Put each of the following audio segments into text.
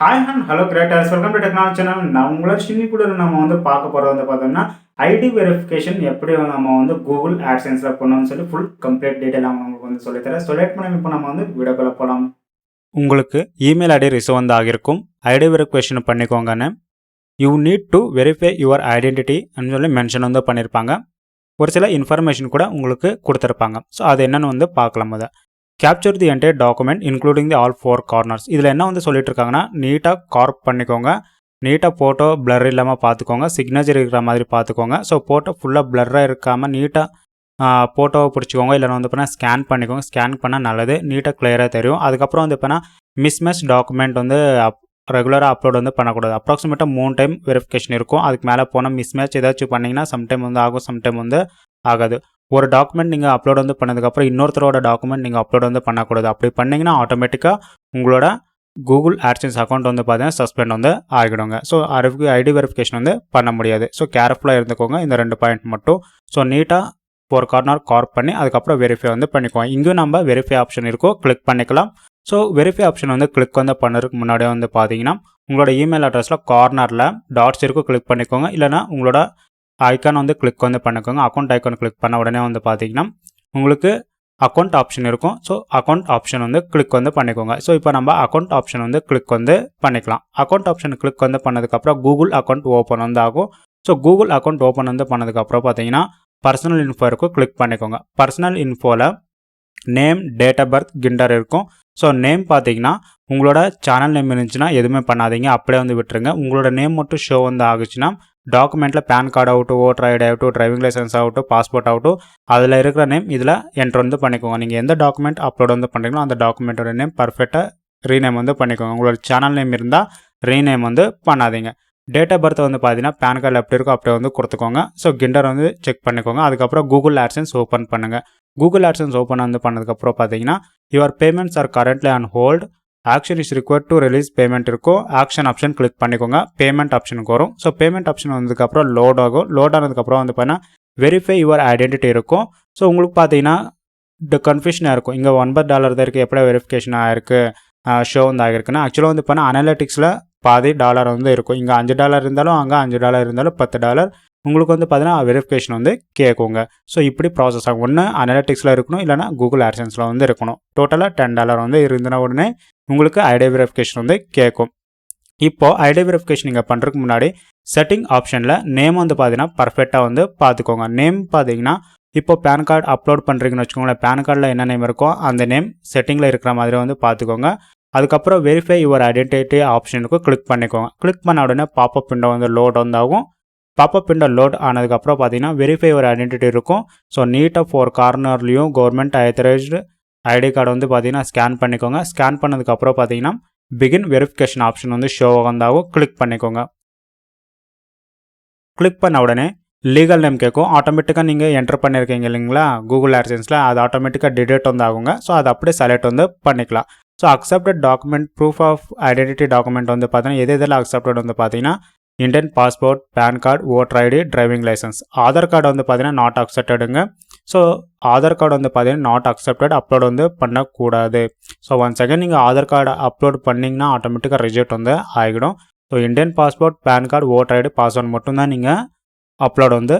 Hi and hello creators, welcome to technology channel. நான் உங்களோட சின்னிக்குள்ள நம்ம பார்க்க போகிறது பார்த்தோம்னா ஐடி வெரிஃபிகேஷன் எப்படி நம்ம கூகுள் ஆட்சென்ஸில் பண்ணணும்னு சொல்லி ஃபுல் கம்ப்ளீட் டீட்டெயில் உங்களுக்கு சொல்லித்தரேன். லேட் பண்ணி இப்போ நம்ம வீடியோக்குள்ள போகலாம். உங்களுக்கு இமெயில் ஐடி ரிசீவ் ஆகிருக்கும். ஐடி வெரிஃபிகேஷன் பண்ணிக்கோங்கன்னு you need to verify your identity சொல்லி மென்ஷன் பண்ணியிருப்பாங்க. ஒரு சில இன்ஃபர்மேஷன் கூட உங்களுக்கு கொடுத்துருப்பாங்க. ஸோ அது என்னென்னு பார்க்கலாம். Capture the entire document including the all 4 corners. இதில் என்ன சொல்லிட்டு இருக்காங்கன்னா, நீட்டாக கார்ப் பண்ணிக்கோங்க, நீட்டாக ஃபோட்டோ பிளர் இல்லாமல் பார்த்துக்கோங்க, சிக்னேச்சர் இருக்கிற மாதிரி பார்த்துக்கோங்க. ஸோ ஃபோட்டோ ஃபுல்லாக பிளர்ராக இருக்காமல் நீட்டாக ஃபோட்டோவை பிடிச்சிக்கோங்க. இல்லைனா பார்த்தீங்கன்னா ஸ்கேன் பண்ணிக்கோங்க. ஸ்கேன் பண்ணால் நல்லது, நீட்டாக கிளியராக தெரியும். அதுக்கப்புறம் பார்த்தீங்கன்னா மிஸ்மேட்ச் டாக்குமெண்ட் ரெகுலராக அப்லோட் பண்ணக்கூடாது. அப்ராக்சிமேட்டாக 3 டைம் வெரிஃபிகேஷன் இருக்கும். அதுக்கு மேலே போனால் மிஸ்மேட்ச் ஏதாச்சும் பண்ணிங்கன்னா சம்டைம் ஆகும், சம்டைம் ஆகாது. ஒரு டாக்குமெண்ட் நீங்கள் அப்லோட் பண்ணதுக்கப்புறம் இன்னொருத்தரோட டாக்குமெண்ட் நீங்கள் அப்லோட் பண்ணக்கூடாது. அப்படி பண்ணிங்கன்னா ஆட்டோமேட்டிக்காக உங்களோட கூகுள் ஆட்சென்ஸ் அக்கௌண்ட் பார்த்தீங்கன்னா சஸ்பெண்ட் ஆகிடுங்க. ஸோ ஐடி வெரிஃபிகேஷன் பண்ண முடியாது. ஸோ கேர்ஃபுல்லாக இருந்துக்கோங்க இந்த 2 பாயிண்ட் மட்டும். ஸோ நீட்டாக 4 கார்னர் கார்ப் பண்ணி அதுக்கப்புறம் வெரிஃபை பண்ணிக்குவோம். இங்கேயும் நம்ம வெரிஃபை ஆப்ஷன் இருக்கும், கிளிக் பண்ணிக்கலாம். ஸோ வெரிஃபை ஆப்ஷன் கிளிக் பண்ணுறதுக்கு முன்னாடியே பார்த்தீங்கன்னா உங்களோட இமெயில் அட்ரஸில் கார்னரில் டாட்ஸ் இருக்கும், கிளிக் பண்ணிக்கோங்க. இல்லைனா உங்களோட ஐக்கான் கிளிக் பண்ணிக்கோங்க. அக்கௌண்ட் ஐக்கான் கிளிக் பண்ண உடனே பார்த்தீங்கன்னா உங்களுக்கு அக்கௌண்ட் ஆப்ஷன் இருக்கும். ஸோ அக்கௌண்ட் ஆப்ஷன் கிளிக் பண்ணிக்கோங்க. ஸோ இப்போ நம்ம அக்கௌண்ட் ஆப்ஷன் கிளிக் பண்ணிக்கலாம். அக்கௌண்ட் ஆப்ஷன் கிளிக் பண்ணதுக்கப்புறம் கூகுள் அக்கௌண்ட் ஓப்பன் ஆகும். ஸோ கூகுள் அக்கௌண்ட் ஓப்பன் பண்ணதுக்கப்புறம் பார்த்தீங்கன்னா பர்சனல் இன்ஃபோ இருக்கும், கிளிக் பண்ணிக்கோங்க. பர்சனல் இன்ஃபோவில் name, date of birth, gender இருக்கும். ஸோ நேம் பார்த்தீங்கன்னா உங்களோட சேனல் நேம் இருந்துச்சுன்னா எதுவுமே பண்ணாதீங்க, அப்படியே விட்டுருங்க. உங்களோட நேம் மட்டும் ஷோ ஆகுச்சுன்னா டாக்குமெண்ட்டில் பேன் கார்டு ஆகட்டும், ஓட்டர் ஐடி ஆகட்டும், டிரைவிங் லைசன்ஸ் ஆகட்டும், பாஸ்போர்ட் ஆகட்டும், அதில் இருக்கிற நேம் இதில் என்ட்ரு பண்ணிக்கோங்க. நீங்கள் எந்த டாக்குமெண்ட் அப்லோட் பண்ணுறீங்களோ அந்த டாக்குமெண்ட்டோட நேம் பர்ஃபெக்டாக ரீநேம் பண்ணிக்கோங்க. உங்களோட சேனல் நேம் இருந்தால் ரீநேம் பண்ணாதீங்க. டேட் ஆஃப் பர்த் பார்த்தீங்கன்னா பேன் கார்டில் எப்படி இருக்கோ அப்படியே கொடுத்துக்கோங்க. ஸோ கிண்டர் செக் பண்ணிக்கோங்க. அதுக்கப்புறம் கூகுள் ஆட்சென்ஸ் ஓப்பன் பண்ணுங்கள். கூகுள் ஆட்சென்ஸ் ஓப்பன் பண்ணதுக்கப்புறம் பார்த்தீங்கன்னா your payments R currently on hold, action is required to release payment இருக்கும். ஆக்ஷன் ஆப்ஷன் கிளிக் பண்ணிக்கோங்க. பேமெண்ட் ஆப்ஷனுக்கு வரும். ஸோ பேமெண்ட் ஆப்ஷன் வந்ததுக்கப்புறம் லோட் ஆகும். லோட் ஆனதுக்கப்புறம் பார்த்தீங்கன்னா வெரிஃபை யுவர் ஐடென்டிட்டி இருக்கும். ஸோ உங்களுக்கு பார்த்தீங்கன்னா கன்ஃபியூஷனாக இருக்கும், இங்கே $9 தான் இருக்குது, எப்படி வெரிஃபிகேஷன் ஆகிருக்கு ஷோ ஆகிருக்குன்னா ஆக்சுவலாக பார்த்தீங்கன்னா அனலிட்டிக்ஸில் பாதி டாலர் இருக்கும். இங்கே $5 இருந்தாலும் அங்கே $5 இருந்தாலும் $10 உங்களுக்கு பார்த்தீங்கன்னா வெரிஃபிகேஷன் கேட்குங்க. ஸோ இப்படி ப்ராசஸ் ஆகும். ஒன்று அனலிட்டிக்ஸில் இருக்கணும், இல்லைனா கூகுள் ஆட்சென்ஸில் இருக்கணும். டோட்டலாக $10 இருந்தன உடனே உங்களுக்கு ஐடி வெரிஃபிகேஷன் கேட்கும். இப்போது ஐடி வெரிஃபிகேஷன் நீங்கள் பண்ணுறதுக்கு முன்னாடி செட்டிங் ஆப்ஷனில் நேம் பார்த்தீங்கன்னா பர்ஃபெக்டாக பார்த்துக்கோங்க. நேம் பார்த்தீங்கன்னா இப்போ பேன் கார்டு அப்லோட் பண்ணுறீங்கன்னு வச்சுக்கோங்களேன், பேன் கார்டில் என்ன நேம் இருக்கோ அந்த நேம் செட்டிங்கில் இருக்கிற மாதிரி பார்த்துக்கோங்க. அதுக்கப்புறம் வெரிஃபை யுவர் ஐடென்டிட்டி ஆப்ஷனுக்கு கிளிக் பண்ணிக்கோங்க. கிளிக் பண்ண உடனே பாப்பப் விண்டோ லோட் ஆகும். பாப்பப் விண்டோ லோட் ஆனதுக்கப்புறம் பார்த்தீங்கன்னா வெரிஃபை யுவர் ஐடென்டிட்டி இருக்கும். ஸோ நீட்டாக 4 கார்னர்லேயும் கவர்மெண்ட் ஆத்தரைஸ்டு ஐடி கார்டு பார்த்தீங்கன்னா ஸ்கேன் பண்ணிக்கோங்க. ஸ்கேன் பண்ணதுக்கப்புறம் பார்த்தீங்கன்னா பிகின் வெரிஃபிகேஷன் ஆப்ஷன் ஷோ ஆகும், கிளிக் பண்ணிக்கோங்க. கிளிக் பண்ண உடனே லீகல் நேம் கேட்கும். ஆட்டோமேட்டிக்காக நீங்கள் என்டர் பண்ணியிருக்கீங்க இல்லைங்களா கூகுள் ஆட்சென்ஸில், அது ஆட்டோமேட்டிக்காக டிடெக்ட் ஆகுங்க. ஸோ அது அப்படியே செலக்ட் பண்ணிக்கலாம். So accepted document, proof of identity document பார்த்தீங்கன்னா எதில் அக்செப்டட் பார்த்தீங்கன்னா Indian passport, pan card, voter ID, driving licence. Aadhaar card பார்த்தீங்கன்னா நாட் அக்செப்டடுங்க. ஸோ ஆதார் கார்டு பார்த்தீங்கன்னா நாட் அக்செப்டட், அப்லோட் பண்ணக்கூடாது. ஸோ ஒன் செகண்ட் நீங்கள் ஆதார் கார்டு அப்லோட் பண்ணிங்கன்னா ஆட்டோமேட்டிக்காக ரிஜெக்ட் ஆகிடும். So Indian passport, pan card, voter ID, password மட்டும்தான் நீங்கள் அப்லோட்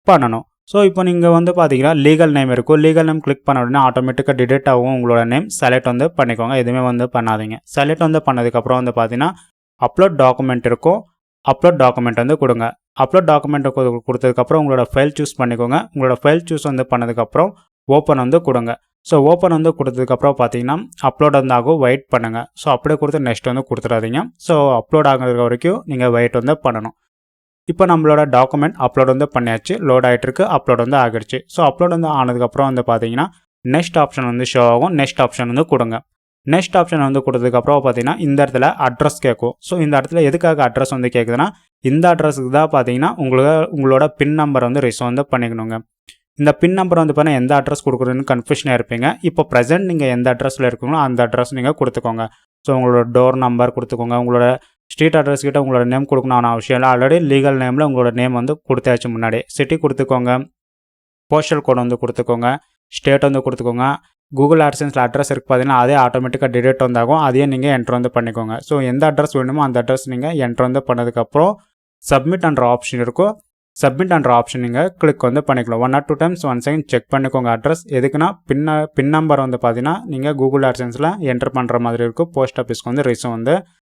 பண்ணணும். ஸோ இப்போ நீங்கள் பார்த்தீங்கன்னா லீகல் நேம் இருக்கும். லீகல் நேம் கிளிக் பண்ண உடனே ஆட்டோமேட்டிக்காக டிடெக்ட் ஆகும். உங்களோட நேம் செலக்ட் பண்ணிக்கோங்க. எதுவுமே பண்ணாதீங்க. செலக்ட் பண்ணதுக்கப்புறம் பார்த்தீங்கன்னா அப்லோட் டாக்குமெண்ட் இருக்கும். அப்லோட் டாக்குமெண்ட் கொடுங்க. அப்லோட் டாக்குமெண்ட் கொடுத்ததுக்கப்புறம் உங்களோட ஃபைல் சூஸ் பண்ணிக்கோங்க. உங்களோட ஃபைல் சூஸ் பண்ணதுக்கப்புறம் ஓப்பன் கொடுங்க. ஸோ ஓப்பன் கொடுத்ததுக்கப்புறம் பார்த்தீங்கன்னா அப்லோட் ஆகும், வெயிட் பண்ணுங்கள். ஸோ அப்படியே கொடுத்து நெக்ஸ்ட் கொடுத்துடாதீங்க. ஸோ அப்லோட் ஆகிறது வரைக்கும் நீங்கள் வெயிட் பண்ணணும். இப்போ நம்மளோட டாக்குமெண்ட் அப்லோட் பண்ணியாச்சு, லோட் ஆகிட்டுருக்கு, அப்லோட் ஆகிடுச்சு. ஸோ அப்லோட் ஆனதுக்கப்புறம் பார்த்தீங்கன்னா நெக்ஸ்ட் ஆப்ஷன் ஷோ ஆகும். நெக்ஸ்ட் ஆப்ஷன் கொடுங்க. நெக்ஸ்ட் ஆப்ஷன் கொடுத்ததுக்கப்புறம் பார்த்தீங்கன்னா இந்த இடத்துல அட்ரஸ் கேட்கும். ஸோ இந்த இடத்துல எதுக்காக அட்ரஸ் கேட்குதுன்னா இந்த அட்ரஸுக்கு தான் பார்த்தீங்கன்னா உங்களோட பின் நம்பர் ரிசீவ் பண்ணிக்கணுங்க. இந்த பின் நம்பர் பார்த்தீங்கன்னா எந்த அட்ரஸ் கொடுக்குறதுன்னு கன்ஃபியூஷனாக இருப்பீங்க. இப்போ ப்ரெசென்ட் நீங்கள் எந்த அட்ரஸில் இருக்கீங்களோ அந்த அட்ரஸ் நீங்கள் கொடுத்துக்கோங்க. ஸோ உங்களோட டோர் நம்பர் கொடுத்துக்கோங்க. உங்களோட ஸ்ட்ரீட் அட்ரஸ் கிட்ட உங்களோட நேம் கொடுக்கணும் அவசியம் இல்லை. ஆல்ரெடி லீகல் நேமில் உங்களோட நேம் கொடுத்தாச்சு முன்னாடி. சிட்டி கொடுத்துக்கோங்க, போஸ்டல் கோட் கொடுத்துக்கோங்க, ஸ்டேட் கொடுத்துக்கோங்க, கூகுள் ஆட்சன்ஸில் அட்ரஸ் இருக்குது பார்த்தீங்கன்னா அதே ஆட்டோமேட்டிக்காக டிடெக்ட் வந்தாகும். அதையே நீங்கள் என்ட்ரு வந்து பண்ணிக்கோங்க. ஸோ எந்த அட்ரஸ் வேணுமோ அந்த அட்ரஸ் நீங்கள் என்ட்ரு வந்து பண்ணதுக்கப்புறம் சப்மிட் என்ற ஆப்ஷன் இருக்கும். சப்மிட் என்ற ஆப்ஷன் நீங்கள் கிளிக் வந்து பண்ணிக்கலாம். 1 or 2 times once again check பண்ணிக்கோங்க அட்ரஸ். எதுக்குன்னா பின் நம்பர் வந்து பார்த்தீங்கன்னா நீங்கள் கூகுள் ஆட்சன்ஸில் என்ட்ரு பண்ணுற மாதிரி இருக்கும். போஸ்ட் ஆஃபீஸ்க்கு வந்து ரிசீவ் வந்து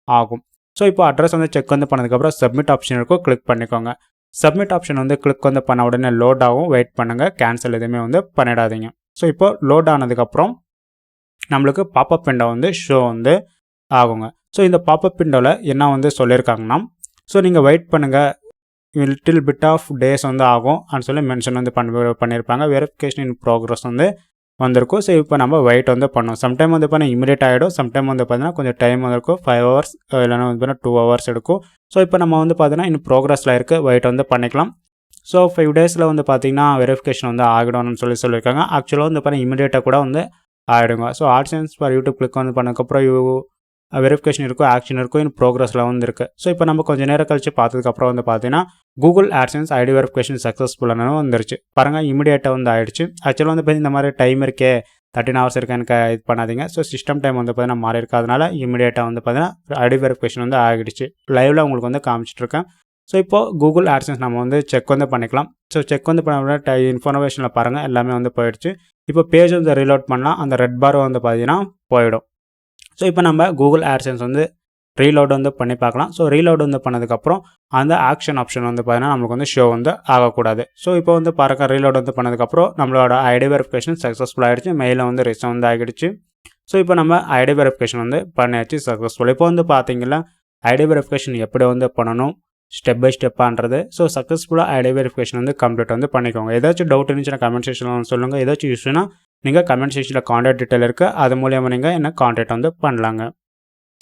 ஆகும். ஸோ இப்போ அட்ரஸ் வந்து செக் வந்து பண்ணதுக்கப்புறம் சப்மிட் ஆப்ஷன் இருக்கும், கிளிக் பண்ணிக்கோங்க. சப்மிட் ஆப்ஷன் வந்து கிளிக் வந்து பண்ண உடனே லோட் ஆகும். வெயிட் பண்ணுங்கள், கேன்சல் எதுவுமே வந்து பண்ணிடாதீங்க. ஸோ இப்போ லோட் ஆனதுக்கப்புறம் நம்மளுக்கு பாப்அப் விண்டோ வந்து ஷோ வந்து ஆகுங்க. ஸோ இந்த பாப்அப் விண்டோவில் என்ன வந்து சொல்லியிருக்காங்கன்னா, ஸோ நீங்கள் வெயிட் பண்ணுங்கள், லிட்டில் பிட் ஆஃப் டேஸ் வந்து ஆகும் அப்படின்னு சொல்லி மென்ஷன் வந்து பண்ணியிருப்பாங்க. வெரிஃபிகேஷன் இன் ப்ரோக்ரஸ் வந்து வந்திருக்கும். ஸோ இப்போ நம்ம வெயிட் வந்து பண்ணோம். சம்டைம் வந்து பார்த்தீங்கன்னா இமீடியட் ஆகிடும். சம்டைம் வந்து பார்த்தீங்கன்னா கொஞ்சம் டைம் வந்து இருக்கும். 5 hours இல்லைனா வந்து பார்த்தீங்கன்னா 2 hours எடுக்கும். ஸோ இப்போ நம்ம வந்து பார்த்தீங்கன்னா இன்னும் ப்ரோக்ரஸில் இருக்குது, வெயிட் வந்து பண்ணிக்கலாம். ஸோ 5 daysல வந்து பார்த்தீங்கன்னா வெரிஃபிகேஷன் வந்து ஆகிடும்னு சொல்லியிருக்காங்க. ஆக்சுவலாக வந்து பார்த்தீங்கன்னா இமீடியட்டாக கூட வந்து ஆகிடுங்க. So AdSense for YouTube click வந்து பண்ணதுக்கப்புறம் வெரிஃபிகேஷன் இருக்கும், ஆக்ஷன் இருக்கும், இன்னும் ப்ரோக்ரஸில் வந்து இருக்குது. ஸோ இப்போ நம்ம கொஞ்சம் நேரம் கழிச்சு பார்த்ததுக்கப்புறம் வந்து பார்த்தீங்கன்னா கூகுள் AdSense ஐடி வெரிஃபிகேஷன் சக்ஸஸ்ஃபுல்லானு வந்துருச்சு. பாருங்கள், இமீடியட்டாக வந்து ஆகிடுச்சு. ஆக்சுவலாக வந்து பார்த்தீங்கன்னா இந்த மாதிரி டைம் இருக்கே 13 hours இருக்கு எனக்கு இது பண்ணாதீங்க. ஸோ சிஸ்டம் டைம் வந்து பார்த்தீங்கன்னா மாறி இருக்கிறதுனால இமீடியட்டாக வந்து பார்த்தீங்கன்னா ஐடி வெரிஃபிகேஷன் வந்து ஆகிடுச்சு. லைவில் உங்களுக்கு வந்து காமிச்சிட்ருக்கேன். ஸோ இப்போது கூகுள் AdSense நம்ம வந்து செக் வந்து பண்ணிக்கலாம். ஸோ செக் வந்து பண்ண இன்ஃபர்மேஷனில் பாருங்கள் எல்லாமே வந்து போயிடுச்சு. இப்போ பேஜ் வந்து ரீலோட் பண்ணலாம், அந்த ரெட் பார் வந்து பார்த்தீங்கன்னா போயிடும். ஸோ இப்போ நம்ம கூகுள் AdSense வந்து ரீலோட் வந்து பண்ணி பார்க்கலாம். ஸோ ரீலோட் வந்து பண்ணதுக்கப்புறம் அந்த ஆக்ஷன் ஆப்ஷன் வந்து பார்த்தீங்கன்னா நம்மளுக்கு வந்து ஷோ வந்து ஆகக்கூடாது. ஸோ இப்போ வந்து பாருங்கள், ரீலோட் வந்து பண்ணதுக்கப்புறம் நம்மளோட ஐடி வெரிஃபிகேஷன் சக்ஸஸ்ஃபுல் ஆகிடுச்சு. மெயிலில் வந்து ரிசீவ் வந்து ஆகிடுச்சு. ஸோ இப்போ நம்ம ஐடி வெரிஃபிகேஷன் வந்து பண்ணியாச்சு சக்ஸஸ்ஃபுல். இப்போ வந்து பார்த்தீங்கன்னா ஐடி வெரிஃபிகேஷன் எப்படி வந்து பண்ணணும் ஸ்டெப் பை ஸ்டெப்பான்றது. ஸோ சக்ஸஸ்ஃபுல்லாக ஐடி வெரிஃபிகேஷன் வந்து கம்ப்ளீட் வந்து பண்ணிக்கோங்க. ஏதாச்சும் டவுட் இருந்துச்சுன்னா கமெண்ட் செக்ஷனில் சொல்லுங்கள். ஏதாச்சும் இஷ்யூனா நீங்கள் கமெண்ட் செக்ஷனில் கான்டாக்ட் டீட்டெயில் இருக்குது, அது மூலியமாக நீங்கள் என்ன கான்டாக்ட் வந்து பண்ணலாங்க.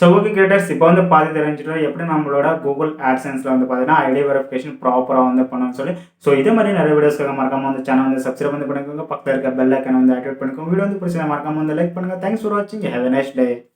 ஸோ ஓகே கிரியேட்டர்ஸ், இப்போ வந்து பாதி தெரிஞ்சுட்டு எப்படி நம்மளோட கூகுள் AdSenseல வந்து பார்த்தீங்கன்னா ஐடி வெரிஃபிகேஷன் ப்ராப்பராக வந்து பண்ணணும்னு சொல்லி. ஸோ இதே மாதிரி நிறைய வீடியோஸ்க்காக மறக்காம வந்து சேனல் வந்து சப்ஸ்கிரைப் வந்து பண்ணிக்கோங்க. பக்கத்தில் இருக்க பெல் ஐக்கனை வந்து ஆக்டிவேட் பண்ணிக்கோங்க. வீடியோ வந்து பிடிச்சதை மறக்காம வந்து லைக் பண்ணுங்கள். தேங்க்ஸ் ஃபார் வாட்சிங். Have a nice day.